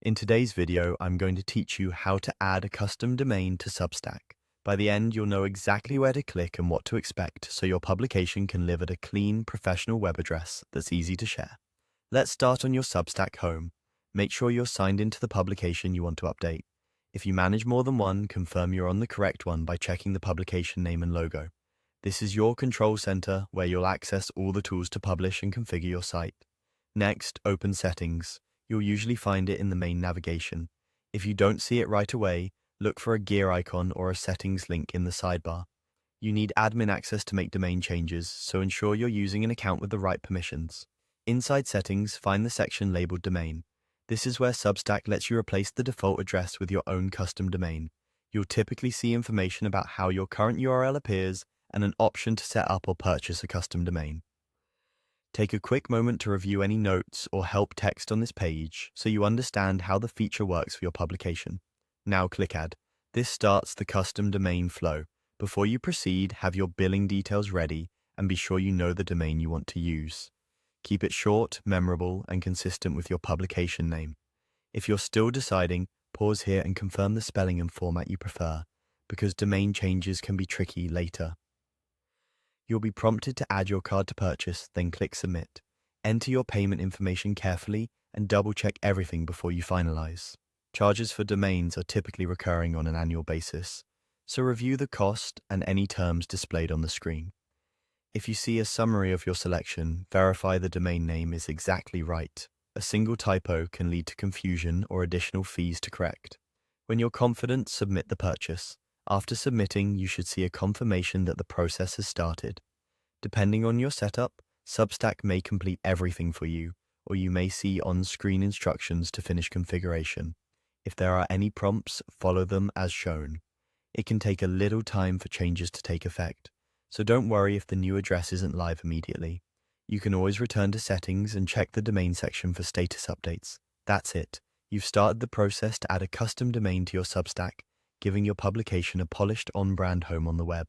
In today's video, I'm going to teach you how to add a custom domain to Substack. By the end, you'll know exactly where to click and what to expect so your publication can live at a clean, professional web address that's easy to share. Let's start on your Substack home. Make sure you're signed into the publication you want to update. If you manage more than one, confirm you're on the correct one by checking the publication name and logo. This is your control center where you'll access all the tools to publish and configure your site. Next, open Settings. You'll usually find it in the main navigation. If you don't see it right away, look for a gear icon or a settings link in the sidebar. You need admin access to make domain changes, so ensure you're using an account with the right permissions. Inside Settings, find the section labeled Domain. This is where Substack lets you replace the default address with your own custom domain. You'll typically see information about how your current URL appears and an option to set up or purchase a custom domain. Take a quick moment to review any notes or help text on this page so you understand how the feature works for your publication. Now click Add. This starts the custom domain flow. Before you proceed, have your billing details ready and be sure you know the domain you want to use. Keep it short, memorable, and consistent with your publication name. If you're still deciding, pause here and confirm the spelling and format you prefer, because domain changes can be tricky later. You'll be prompted to add your card to purchase, then click Submit. Enter your payment information carefully and double-check everything before you finalize. Charges for domains are typically recurring on an annual basis, so review the cost and any terms displayed on the screen. If you see a summary of your selection, verify the domain name is exactly right. A single typo can lead to confusion or additional fees to correct. When you're confident, submit the purchase. After submitting, you should see a confirmation that the process has started. Depending on your setup, Substack may complete everything for you, or you may see on-screen instructions to finish configuration. If there are any prompts, follow them as shown. It can take a little time for changes to take effect, so don't worry if the new address isn't live immediately. You can always return to Settings and check the domain section for status updates. That's it. You've started the process to add a custom domain to your Substack, giving your publication a polished on-brand home on the web.